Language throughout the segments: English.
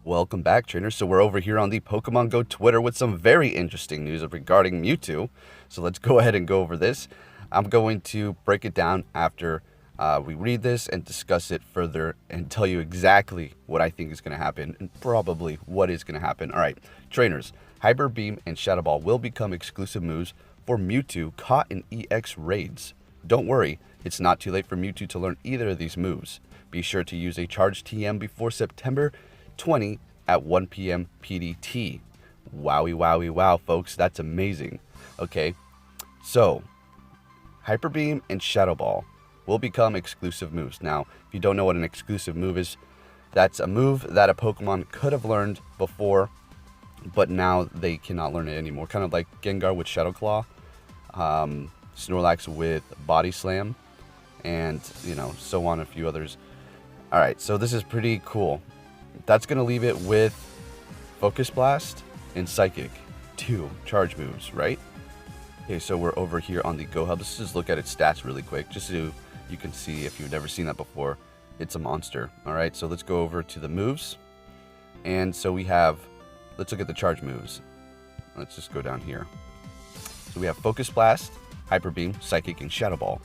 Welcome back, trainers. So we're over here on the Pokemon Go Twitter with some very interesting news regarding Mewtwo. So let's go ahead and go over this. I'm going to break it down after we read this and discuss it further and tell you exactly what I think is going to happen and probably what is going to happen. All right, trainers, Hyper Beam and Shadow Ball will become exclusive moves for Mewtwo caught in EX raids. Don't worry, it's not too late for Mewtwo to learn either of these moves. Be sure to use a charged TM before September 20 at 1 p.m. PDT. Wowie, wowie, wow, folks. That's amazing. Okay, so Hyper Beam and Shadow Ball will become exclusive moves. Now, if you don't know what an exclusive move is, that's a move that a Pokemon could have learned before, but now they cannot learn it anymore. Kind of like Gengar with Shadow Claw, Snorlax with Body Slam, and, so on, a few others. All right, so this is pretty cool. That's going to leave it with Focus Blast and Psychic, 2 charge moves, right? Okay, so we're over here on the Go Hub. Let's just look at its stats really quick, just so you can see if you've never seen that before. It's a monster. All right, so let's go over to the moves. And so we have, let's look at the charge moves. Let's just go down here. So we have Focus Blast, Hyper Beam, Psychic, and Shadow Ball.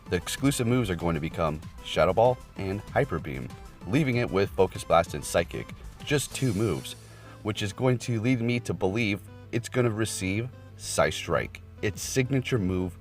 The exclusive moves are going to become Shadow Ball and Hyper Beam, leaving it with Focus Blast and Psychic, just 2 moves, which is going to lead me to believe it's going to receive Psy Strike. Its signature move,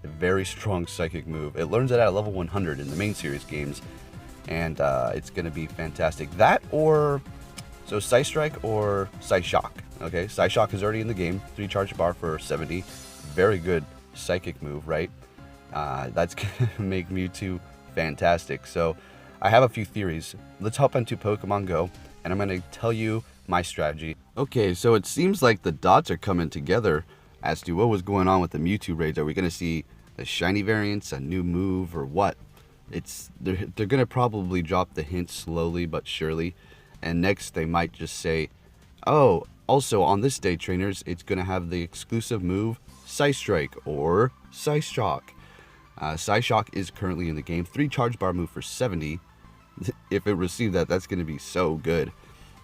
a very strong Psychic move. It learns it at level 100 in the main series games, and it's going to be fantastic. That or, so Psy Strike or Psy Shock. Okay, Psy Shock is already in the game, 3 charge bar for 70. Very good Psychic move, right? That's going to make Mewtwo fantastic. So I have a few theories. Let's hop into Pokemon Go, and I'm going to tell you my strategy. Okay, so it seems like the dots are coming together as to what was going on with the Mewtwo raids. Are we going to see the shiny variants, a new move, or what? They're going to probably drop the hint slowly but surely, and next they might just say, oh, also on this day, trainers, it's going to have the exclusive move Psy Strike or Psy Shock. Psy Shock is currently in the game. 3 charge bar move for 70. If it received that, that's going to be so good.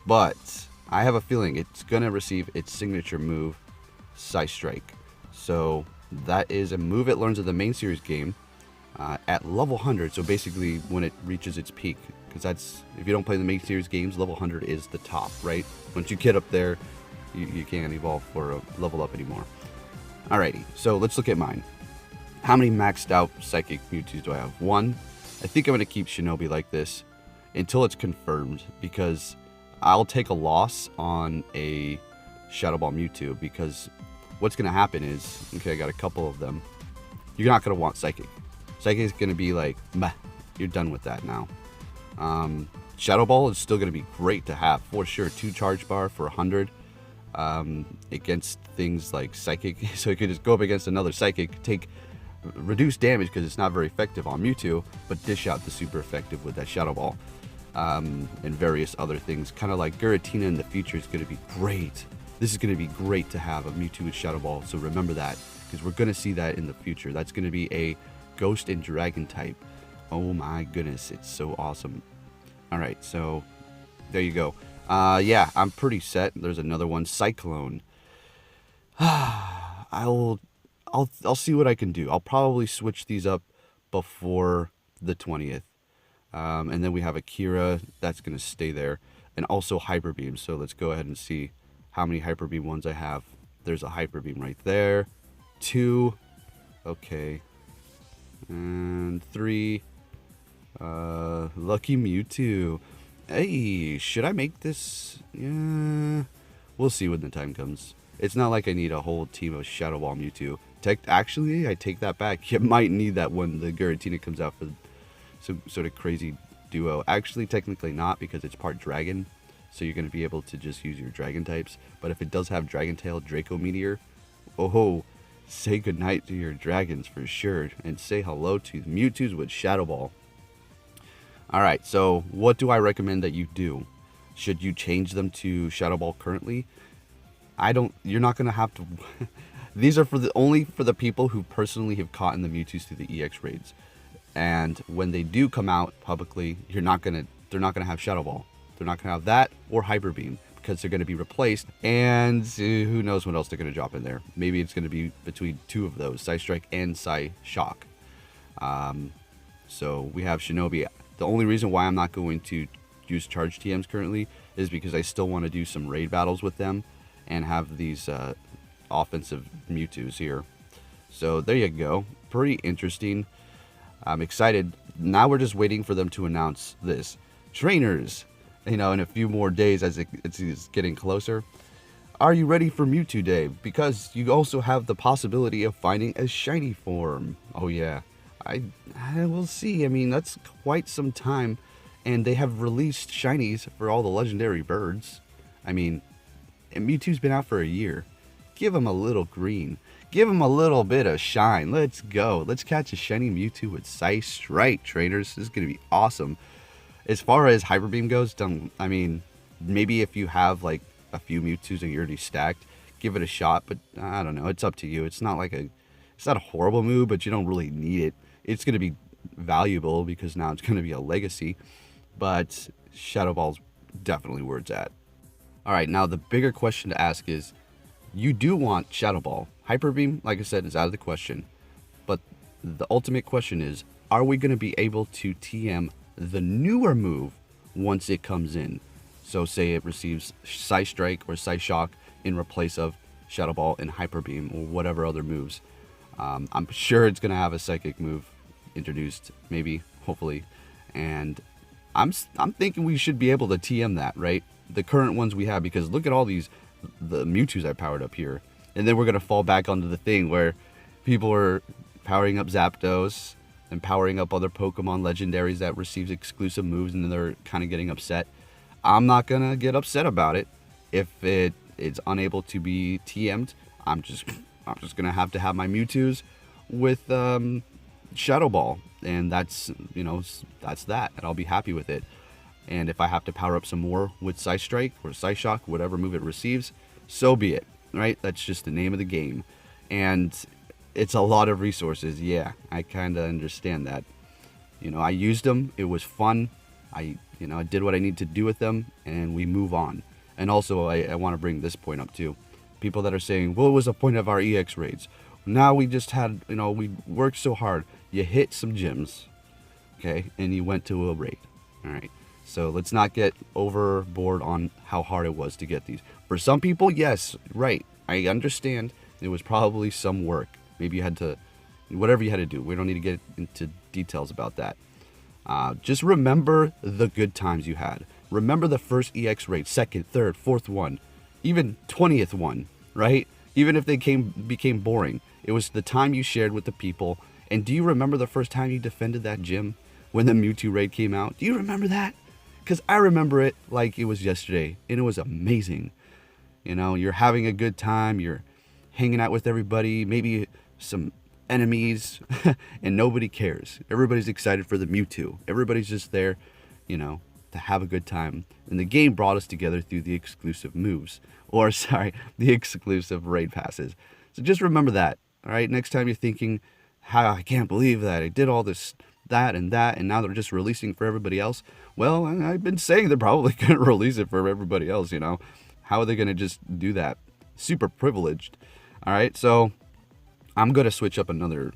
But I have a feeling it's going to receive its signature move, Psy Strike. So that is a move it learns in the main series game at level 100. So basically when it reaches its peak. Because that's, if you don't play the main series games, level 100 is the top, right? Once you get up there, you can't evolve for a level up anymore. Alrighty, so let's look at mine. How many maxed out Psychic Mewtwo's do I have? 1. I think I'm going to keep Shinobi like this until it's confirmed, because I'll take a loss on a Shadow Ball Mewtwo, because what's going to happen is, okay, I got a couple of them. You're not going to want Psychic. Psychic is going to be like, meh, you're done with that now. Shadow Ball is still going to be great to have, for sure. 2 charge bar for 100 against things like Psychic. So you could just go up against another Psychic, take reduce damage because it's not very effective on Mewtwo, but dish out the super effective with that Shadow Ball, and various other things. Kind of like Giratina in the future is going to be great. This is going to be great to have a Mewtwo with Shadow Ball, so remember that, because we're going to see that in the future. That's going to be a Ghost and Dragon type. Oh my goodness, it's so awesome. Alright, so there you go. Yeah, I'm pretty set. There's another one, Cyclone. I'll see what I can do. I'll probably switch these up before the 20th. And then we have Akira. That's going to stay there. And also Hyper Beam. So let's go ahead and see how many Hyper Beam ones I have. There's a Hyper Beam right there. 2. Okay. And 3. Lucky Mewtwo. Hey, should I make this? Yeah. We'll see when the time comes. It's not like I need a whole team of Shadow Ball Mewtwo. Actually, I take that back. You might need that when the Giratina comes out for some sort of crazy duo. Actually, technically not, because it's part Dragon. So you're going to be able to just use your Dragon types. But if it does have Dragon Tail, Draco Meteor, oh, say goodnight to your Dragons for sure. And say hello to Mewtwo's with Shadow Ball. Alright, so what do I recommend that you do? Should you change them to Shadow Ball currently? You're not going to have to... These are only for the people who personally have caught in the Mewtwo's through the EX raids. And when they do come out publicly, they're not gonna have Shadow Ball. They're not going to have that or Hyper Beam because they're going to be replaced. And who knows what else they're going to drop in there. Maybe it's going to be between two of those, Psystrike and Psyshock. So we have Shinobi. The only reason why I'm not going to use charge TMs currently is because I still want to do some raid battles with them and have these offensive Mewtwo's here. So there you go. Pretty interesting. I'm excited. Now we're just waiting for them to announce this. Trainers, you know, in a few more days as it's getting closer. Are you ready for Mewtwo Day? Because you also have the possibility of finding a shiny form. Oh yeah. I will see. I mean, that's quite some time. And they have released shinies for all the legendary birds. I mean, and Mewtwo's been out for a year. Give him a little green. Give him a little bit of shine. Let's go. Let's catch a shiny Mewtwo with Psystrike, trainers. This is going to be awesome. As far as Hyper Beam goes, I mean, maybe if you have like a few Mewtwo's and you're already stacked, give it a shot. But I don't know. It's up to you. It's not a horrible move, but you don't really need it. It's going to be valuable because now it's going to be a legacy. But Shadow Ball's definitely where it's at. All right, now the bigger question to ask is, you do want Shadow Ball. Hyper Beam, like I said, is out of the question. But the ultimate question is, are we going to be able to TM the newer move once it comes in? So say it receives Psystrike or Psyshock in place of Shadow Ball and Hyper Beam or whatever other moves. I'm sure it's going to have a Psychic move introduced, maybe, hopefully. And I'm thinking we should be able to TM that, right? The current ones we have, because look at all the Mewtwo's I powered up here. And then we're going to fall back onto the thing where people are powering up Zapdos and powering up other Pokemon legendaries that receives exclusive moves, and then they're kind of getting upset. I'm not going to get upset about it. If it's unable to be TM'd, I'm just going to have my Mewtwo's with Shadow Ball. And that's, you know, that's that. And I'll be happy with it. And if I have to power up some more with Psystrike or Psyshock, whatever move it receives, so be it, right? That's just the name of the game. And it's a lot of resources. Yeah, I kind of understand that. You know, I used them. It was fun. I did what I need to do with them, and we move on. And also, I want to bring this point up too. People that are saying, well, what was the point of our EX raids? Now we just had, you know, we worked so hard. You hit some gyms, okay, and you went to a raid. All right. So let's not get overboard on how hard it was to get these. For some people, yes, right. I understand it was probably some work. Maybe you had to, whatever you had to do. We don't need to get into details about that. Just remember the good times you had. Remember the first EX raid, second, third, fourth one, even 20th one, right? Even if they became boring. It was the time you shared with the people. And do you remember the first time you defended that gym when the Mewtwo raid came out? Do you remember that? Because I remember it like it was yesterday, and it was amazing. You know, you're having a good time, you're hanging out with everybody, maybe some enemies, and nobody cares. Everybody's excited for the Mewtwo. Everybody's just there, you know, to have a good time. And the game brought us together through the exclusive moves, or sorry, the exclusive raid passes. So just remember that, all right? Next time you're thinking, how I can't believe that I did all this, that, and now they're just releasing for everybody else. Well, I've been saying they're probably going to release it for everybody else, you know. How are they going to just do that? Super privileged. All right, so I'm going to switch up another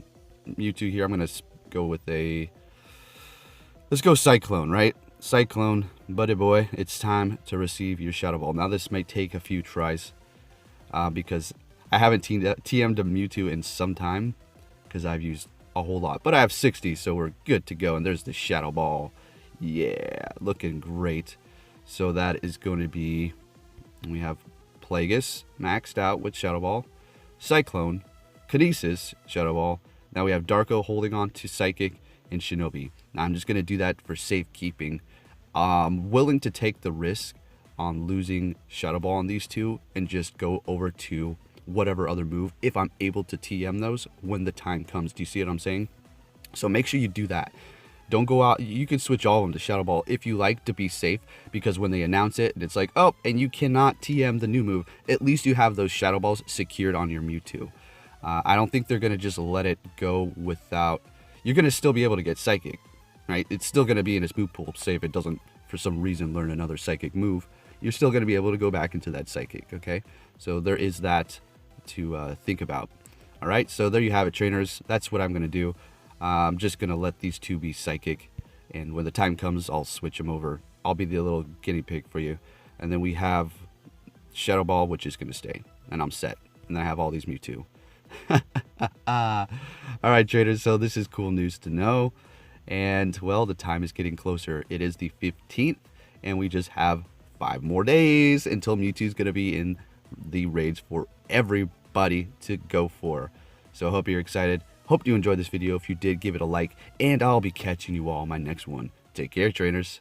Mewtwo here. I'm going to go with let's go Cyclone, right? Cyclone, buddy boy, it's time to receive your Shadow Ball. Now, this might take a few tries because I haven't TM'd a Mewtwo in some time because I've used a whole lot. But I have 60, so we're good to go. And there's the Shadow Ball. Yeah, looking great. So that is going to be, we have Plagueis maxed out with Shadow Ball, Cyclone, Kinesis, Shadow Ball. Now we have Darko holding on to Psychic and Shinobi. Now I'm just going to do that for safekeeping. I'm willing to take the risk on losing Shadow Ball on these two and just go over to whatever other move if I'm able to TM those when the time comes. Do you see what I'm saying? So make sure you do that. Don't go out. You can switch all of them to Shadow Ball if you like, to be safe, because when they announce it, it's like, oh, and you cannot TM the new move. At least you have those Shadow Balls secured on your Mewtwo. I don't think they're going to just let it go without... You're going to still be able to get Psychic, right? It's still going to be in his move pool, say if it doesn't for some reason learn another psychic move, you're still going to be able to go back into that psychic, okay? So there is that to think about. All right, so there you have it, trainers. That's what I'm going to do. I'm just going to let these two be psychic, and when the time comes, I'll switch them over. I'll be the little guinea pig for you. And then we have Shadow Ball, which is going to stay, and I'm set. And I have all these Mewtwo. All right, traders, so this is cool news to know. And, well, the time is getting closer. It is the 15th, and we just have 5 more days until Mewtwo's going to be in the raids for everybody to go for. So I hope you're excited. Hope you enjoyed this video. If you did, give it a like, and I'll be catching you all in my next one. Take care, trainers.